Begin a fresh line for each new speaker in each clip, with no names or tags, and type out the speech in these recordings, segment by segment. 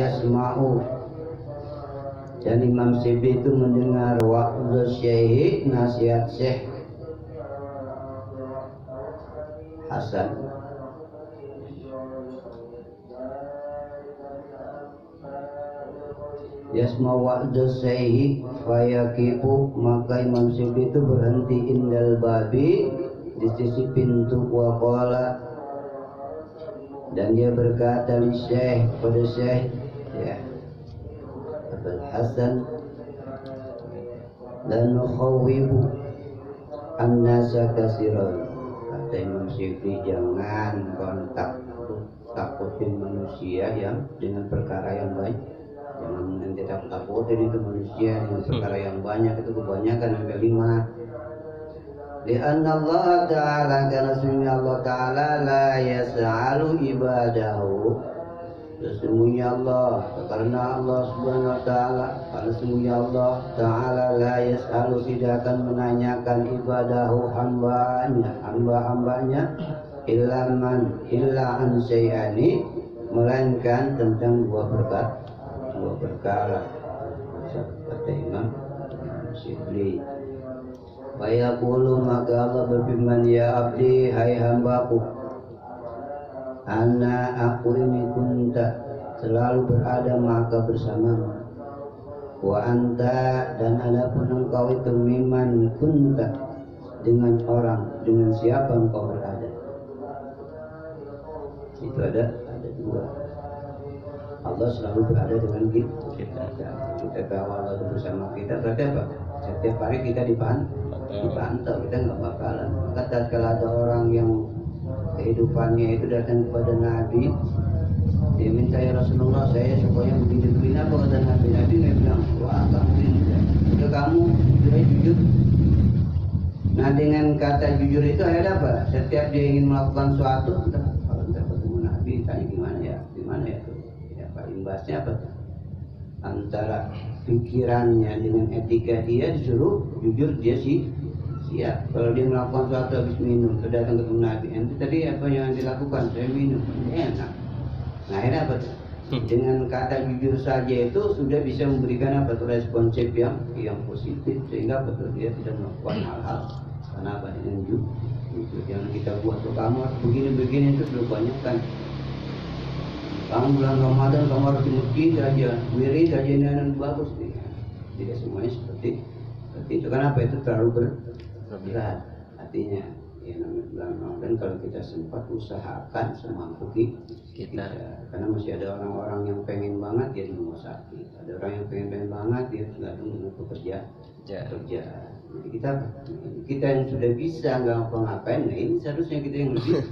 yasma'u, dan Imam Syibli itu mendengar wa'udhu syekh, nasihat Syekh Hasan. Yasma wa'udhu syekh fayakifu, maka Imam Syibli itu berhenti indal babi, di sisi pintu. Wa qala, dan dia berkata li Syekh, pada Syekh ya Abul Hasan, lan nukhawibu an-nasa katsiran, kata Imam Syibli, jangan kontak takutin manusia yang dengan perkara yang baik. Jangan nanti takut-takutin itu manusia dengan perkara yang banyak, itu kebanyakan sampai 5. Lianna Allah Ta'ala, karena sesungguhnya Allah Ta'ala la yas'alu ibadahu, sesungguhnya Allah, karena Allah Subhanahu Wa Ta'ala, karena sesungguhnya Allah Ta'ala la yas'alu, tidak akan menanyakan ibadahu, hamba-hambanya illa an syai'ani, melainkan tentang dua perkara, kata Imam Syibli. Fayaqulu, maka Allah berfirman, ya abdi, hai hambaku, ana aku ini kunta, selalu berada maka bersamamu, wa anta, dan adapun engkau itu miman kunta, dengan orang, dengan siapa engkau berada. Itu ada dua. Allah selalu berada dengan kita. Kita tahu Allah itu bersama kita, berarti apa? Setiap hari kita dipantau, kita nggak bakalan. Maka tatkala ada orang yang kehidupannya itu datang kepada Nabi, dia minta, ya Rasulullah, saya supaya begini apa, kata Nabi. Nabi nggak bilang, wah kamu ini, udah kamu jujur. Nah, dengan kata jujur itu ada apa? Setiap dia ingin melakukan suatu, kalau kita ketemu Nabi, tanya gimana ya tuh? Ya, imbasnya apa? Antara pikirannya dengan etika dia disuruh jujur, dia siap. Kalau dia melakukan sesuatu habis minum, datang ketemu Nabi, nanti tadi apa yang dilakukan? Saya minum, enak. Nah, akhirnya apa? Dengan kata jujur saja itu sudah bisa memberikan apa tuh responsif yang positif, sehingga betul dia tidak melakukan hal-hal karena apa, dengan jujur. Jangan kita buat tuh kamu begini itu sudah banyak kan. Kamu bulan Ramadan kamu harus di masjid aja, wirid aja, ini bagus nih. Tidak semuanya seperti itu. Kenapa? Itu terlalu berat. Artinya, ya namanya bulan Ramadan kalau kita sempat usahakan semampu kita. Karena masih ada orang-orang yang pengen banget dia di rumah sakit. Ada orang yang pengen banget dia tergantung dengan pekerjaan. Jadi kita yang sudah bisa nggak ngapa-ngapain, nah ini seharusnya kita yang lebih.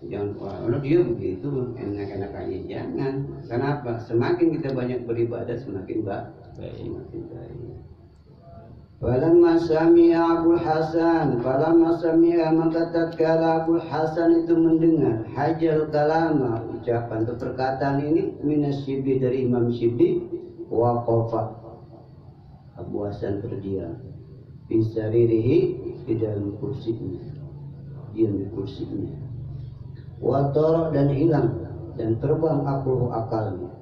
Jangan, kalau dia begitu enak-enak aja, jangan. Kenapa? Semakin kita banyak beribadah semakin baik. Falamma sami'a Abul Hasan, maka tatkala Abul Hasan itu mendengar hajal kalama, ucapan atau perkataan ini, minas Syibli, dari Imam Syibli, waqafa, Abu Hasan terdiam, bisaririhi, di dalam kursinya, diam di kursinya. Wator, dan hilang dan terbang akalnya.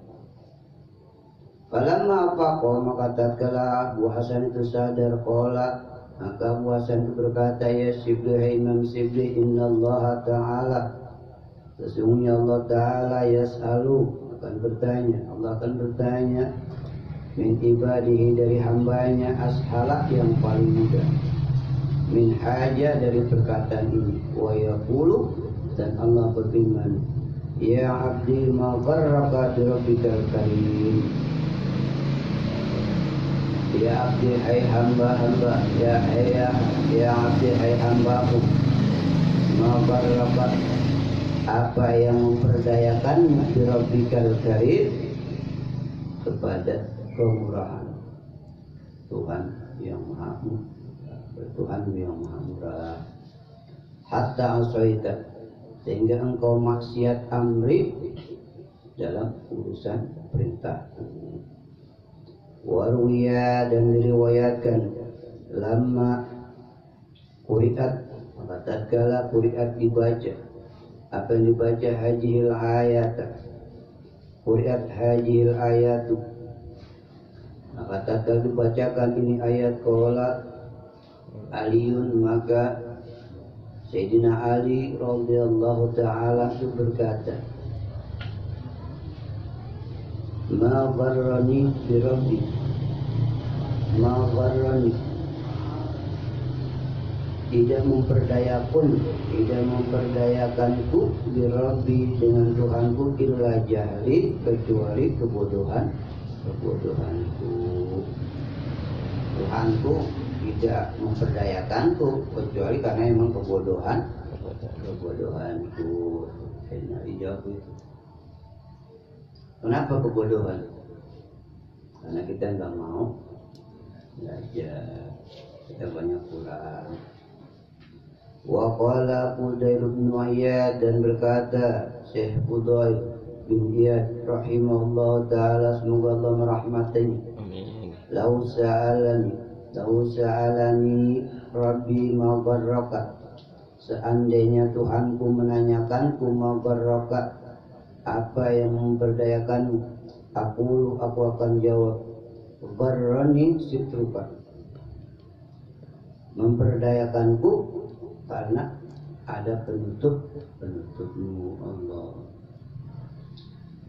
Falamma afaqa, maka tatkala Abu Hasan itu sadar, qala, maka Abu Hasan itu berkata, ya Syibli, hai Imam Syibli, innallaha ta'ala, sesungguhnya Allah Ta'ala yas'alu, Allah akan bertanya min ibadihi, dari hambanya, ashala, yang paling mudah, min haja, dari perkataan ini, wa yaqulu, dan Allah berfirman, ya abdi ma gharraka bi rabbikal karim, ya abdi, hai hamba-hamba, ya abdi, hai hambaku, ma gharraka, apa yang memperdayakanmu, bi rabbikal karim, kepada kemurahan Tuhan yang maha murah, hatta asaita, sehingga engkau maksiat amri dalam urusan perintah. Warwiya, dan diriwayatkan, lama quri'at, maka tatkala quri'at dibaca, apa yang dibaca, hajihil ayat, Quri'at hadhil ayatu, maka tatkala dibacakan ini ayat qala Aliun, maka Sayyidina Ali radhiyallahu ta'ala itu berkata, ma gharrani bi rabbi, ma gharrani, tidak memperdayakanku bi rabbi, dengan Tuhanku, illa jahli, kecuali kebodohanku. Tuhanku tidak memperdayakanku kecuali karena memang kebodohanku. Sayyidina Ali jawab itu. Kenapa kebodohan? Karena kita nggak mau belajar, kita banyak kurang. Wa qala Fudail bin Iyad, dan berkata Syekh Fudail bin Iyad rahimahullah ta'ala, semoga Allah merahmatinya, lau sa'alani Rabbi ma gharraka, seandainya Tuhanku menanyakanku ma gharraka, apa yang memperdayakanmu, aku akan jawab gharrani sitruka, memperdayakanku karena ada penutupmu Allah.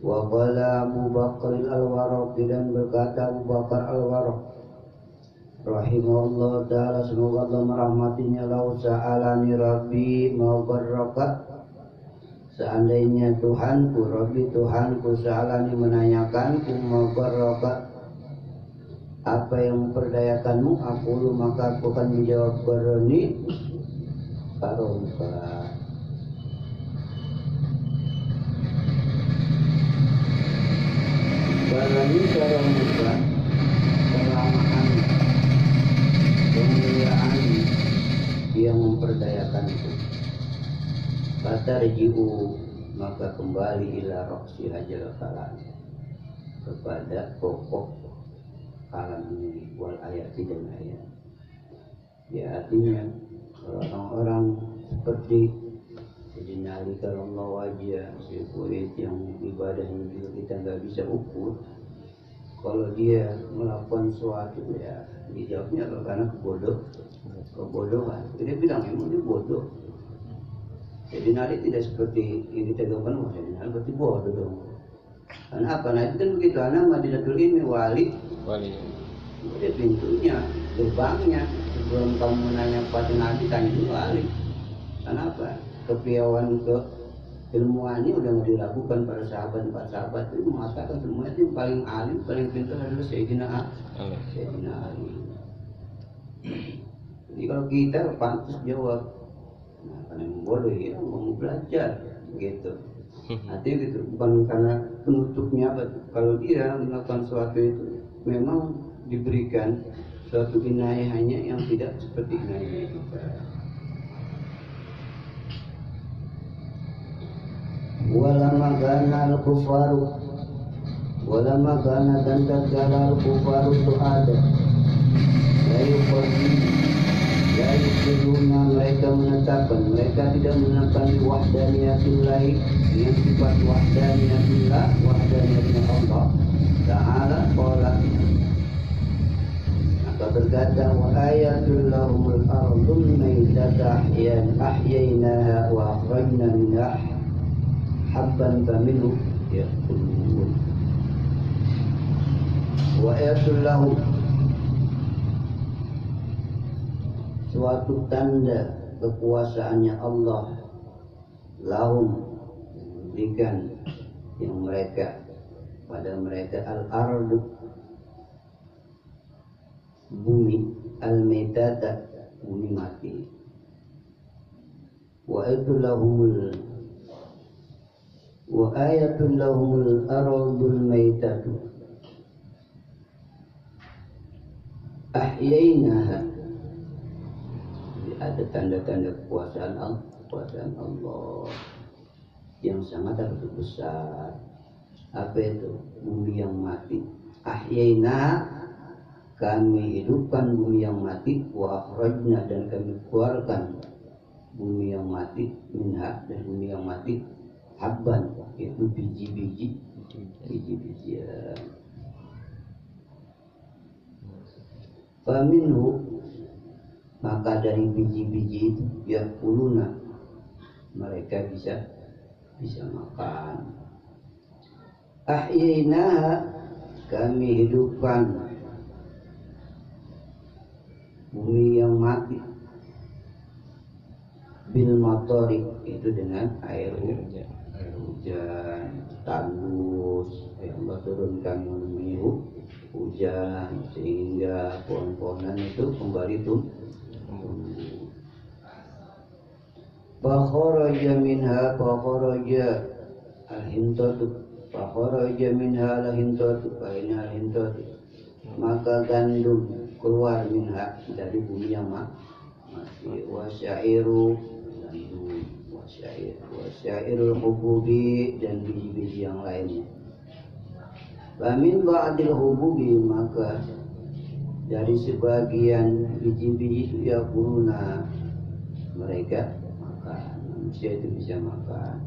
Wa qala Abu Bakar al-Waraqi, dan berkata Abu Bakar al-Waraq rahimahullah ta'ala, semoga Allah merahmatinya, lau sa'alani Rabbi ma gharraka, seandainya Tuhanku, Rabbi Tuhanku, sa'alani menanyakanku, ma gharraka, apa yang memperdayakanmu, aku maka aku akan menjawab gharrani karomuka, gharrani karomuka, keramahan, kemuliaan yang memperdayakanku. Fatarji'u, maka kembali ila roksi hajal kalam, kepada pokok kalam ini, wal ayati, dan ayat. Ya, artinya orang-orang seperti Sayyidina Ali karramallahu wajhah, Syekh Fudail yang ibadahnya juga kita nggak bisa ukur. Kalau dia melakukan suatu, ya dijawabnya karena kebodohan. Dia bilang emang dia bodoh. Sayyidina Ali tidak seperti yang kita gambarkan, wah Sayyidina Ali berarti bodoh dong. Karena apa? Nah itu kan begitu, anak Madinatul Ilmi wali. Dia pintunya, gerbangnya. Sebelum kamu menanya pada Nabi, tanya dulu wali. Kenapa? Kepiawaian keilmuannya udah nggak diragukan pada sahabat itu mengatakan semuanya itu paling alim, paling pintar adalah Sayyidina Ali. Jadi kalau kita pantas jawab, nah, karena bodoh ya mau belajar gitu. Artinya gitu, bukan karena penutupnya apa. Kalau dia melakukan sesuatu itu memang diberikan suatu inayahnya yang tidak seperti inayah kita. Walama kana al-kufaru, walama kana, dan tatkala al-kufaru itu ada, la yuqiruna, mereka menetapkan, mereka tidak menetapkan wahdaniyatillah, yang sifat wahdaniyatillah, wahdaniyatnya Allah Ta'ala. Qala, maka berkata, wa ayatul lahumul ardul maitata ahyainaha wa akhrajna minha habban faminhu ya'kulun. Wa ayatul lahum, suatu tanda kekuasaannya Allah, lahum, memberikan yang mereka, pada mereka, al-ardu, bumi, al-maitata, bumi mati. Wa ayatul lahumul ardul maitatu ahyainaha, ada tanda-tanda kekuasaan Allah yang sangat besar. Apa itu? Bumi yang mati. Ahyaina, kami hidupkan bumi yang mati, wa akhrajna, dan kami keluarkan bumi yang mati, minha, dan bumi yang mati, habban, itu biji-biji biji-bijian. Faminhu, maka dari biji-biji itu ya kuluna, mereka bisa makan. Ahyainaha, kami hidupkan bumi yang mati, bil motorik, itu dengan air hujan, tandus yang Allah turunkan menemui hujan, sehingga pohon-pohonan itu kembali tumbuh. Fakharaja minha, fakharaja al-hintatu, fakharaja minha al-hintatu, al-hintatu, maka gandum keluar minha, dari bumi yang mati. Wasyairu, gandum, wasyairul hububi, dan biji-biji yang lainnya. Famin ba'dil hububi, maka dari sebagian biji-biji itu ya guna, mereka makan, manusia itu bisa makan.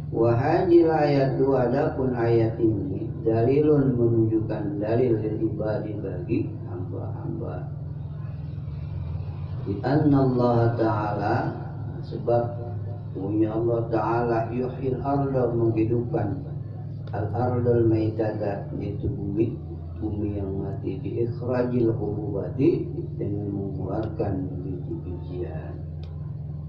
Wahajil ayatu, adapun ayat ini dalilun, menunjukkan dalil ibadi, bagi hamba-hamba. Di anna Allah Ta'ala, sebab punya Allah Ta'ala yuhyil arda, menghidupkan al-ardal maitata, yaitu bumi yang mati, di ikhrajil hububati, dengan mengeluarkan biji-bijian.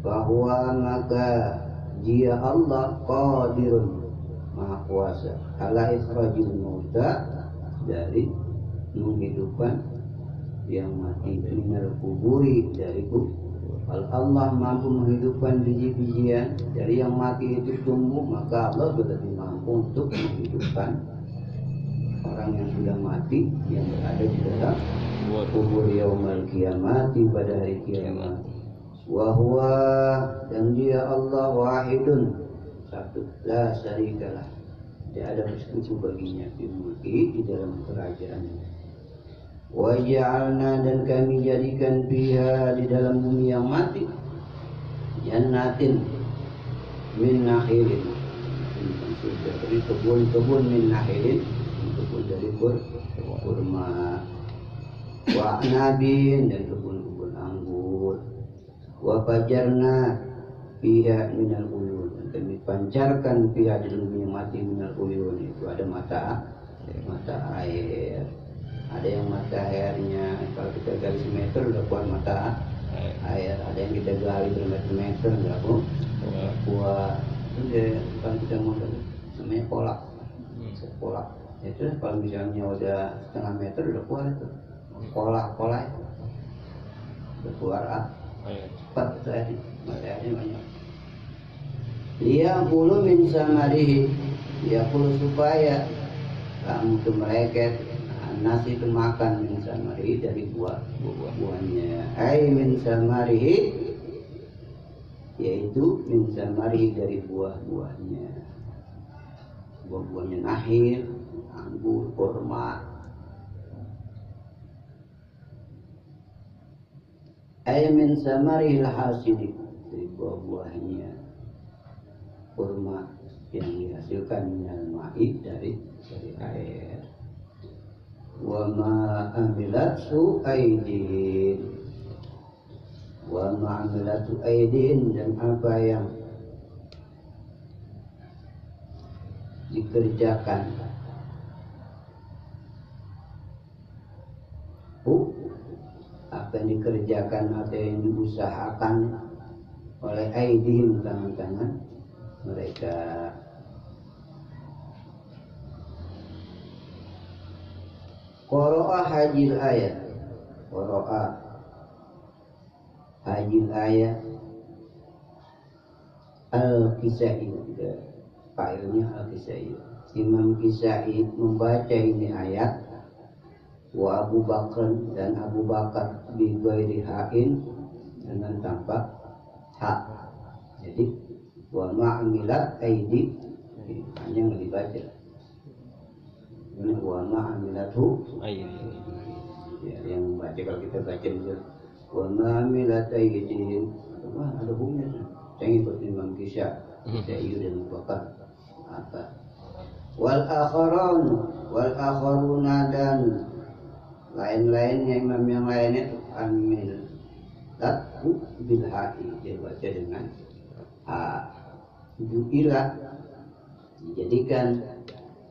Bahwa maka dia Allah qadirun, maha kuasa, ala ikhrajil mauta, dari menghidupkan yang mati, minal kuburi, dari kubur. Kalau Allah mampu menghidupkan biji-bijian dari yang mati itu tumbuh, maka Allah berarti mampu untuk menghidupkan orang yang sudah mati, yang berada di dalam kubur yaumul kiamati, pada hari kiamat. Wa huwa, dan dia Allah wahidun, satu, la syarikalah, tidak ada bersekutu baginya, fi mulki, di dalam kerajaannya. Wa ja'alna, dan kami jadikan fiha, di dalam bumi yang mati, jannatin min nakhilin, dari kebun-kebun, min nakhilin, kebun dari kurma, wa anabin, dan kebun-kebun anggur, wa fajarna fiha minal uyun, dan kami pancarkan fiha, di dalam bumi yang mati, minal uyun, itu ada mata air. Ada yang mata airnya, kalau kita gali semeter udah kuat mata air. Ada yang kita gali bermeter-meter nggak kuat. Itu kalau kita mau namanya kolak, kolak. Itu kalau misalnya udah setengah meter udah kuat itu. Kolak udah keluar cepat itu air, mata airnya banyak. Dia puluh min samarihi, dia puluh supaya kamu tuh meleket. Nasi itu makan min samarihi, dari buah-buahnya. Ai min samarihi, yaitu min samarihi, dari buah-buahnya. Buah-buahnya nakhil, anggur, kurma. Ai min samarihi al-hasidi, dari buah-buahnya kurma yang dihasilkan minal ma'i, dari air. Wa ma amilatu aydin, wa ma amilatu aydin, dan apa yang dikerjakan apa yang dikerjakan atau yang diusahakan oleh aydin, tangan-tangan mereka. Qara'a hajil ayat, qara'a hajil ayat, al-Kisai, failnya al-Kisai. Imam Kisai membaca ini ayat, wa Abu Bakar, dan Abu Bakar, bi ghairi ha'in, dengan tanpa hak. Jadi wa ma'amilat aidi, hanya yang dibaca. Ini wa ma'amilatu aydihim, ya, yang baca, kalau kita baca itu wa ma'amilat aydihim, ada hukumnya. Saya ikut Imam Kisah, saya dan bakar apa wal akharuna dan lain-lainnya imam yang lainnya itu amilatu bil ha'i, dibaca dengan ha. Ju'ila dijadikan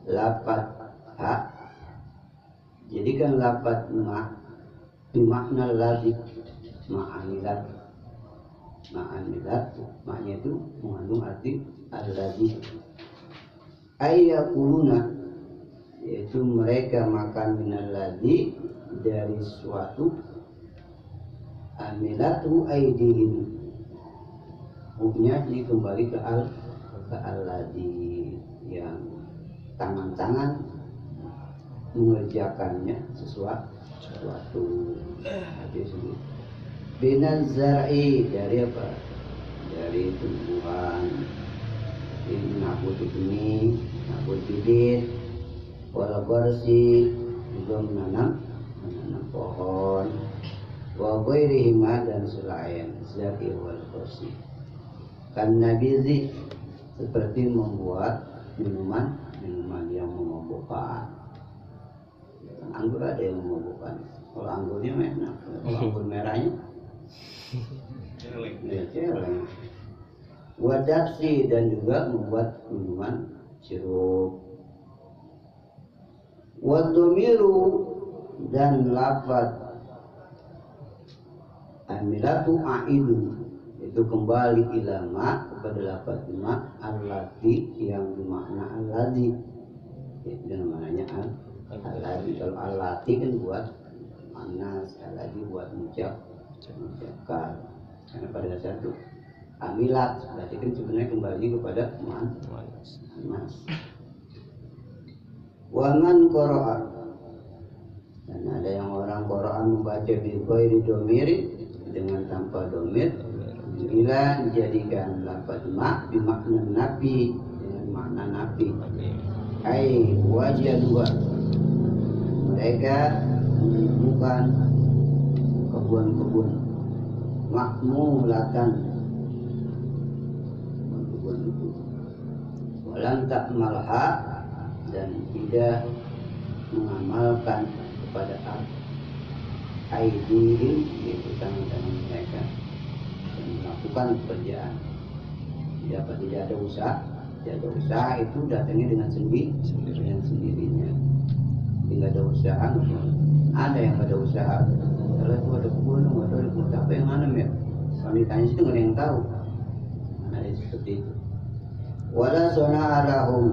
lafaz ha, jadikan lafaz ma bimakna ladzi ma'amilat. Ma'amilat maknanya itu mengandung arti alladzi ayyakuluna, yaitu mereka makan minal ladzi dari suatu amilatu aidihim, hukumnya ini kembali ke alladzi yang tangan-tangan mengerjakannya sesuatu. Binaz zar'i, dari apa? Dari tumbuhan. Ini nabut ini, nabut bibit, wal gharsi, juga menanam pohon, wa ghairihima, dan selain zar'i wal gharsi. Kan nabizi, seperti membuat minuman yang memabukkan. Anggur ada yang memabukkan. Kalau anggurnya enak, kalau anggur merahnya celeng. Wadapsi, dan juga membuat minuman sirup. Wadumiru, dan lafaz amilatu aidu, itu kembali ilama kepada lafaz ma allati yang bermakna alladzi, itu namanya alladzi. Kalau allati kan buat manas, alladzi buat mengucapkan. Karena pada dasar itu amilat, berarti kan sebenarnya kembali kepada manas. Waman qara'a, dan ada yang orang Quran membaca bi ghairi domiri, dengan tanpa domir, bila dijadikan lafaz ma bimakna nafi, dengan makna nafi. Ai wajadua, mereka menemukan kebun-kebun makmulatan, kebun itu walam takmalha, dan tidak mengamalkan kepada aidihim, yaitu tangan-tangan mereka, dan melakukan pekerjaan. Tidak ada usaha. Tidak ada usaha itu datangnya dengan sendirinya. Tidak ada usaha. Ada yang ada usaha. Kalau itu ada kebun, ada apa yang nanam ya? Kalau ditanya itu nggak ada yang tahu. Ada seperti itu. Wala sona'alahum,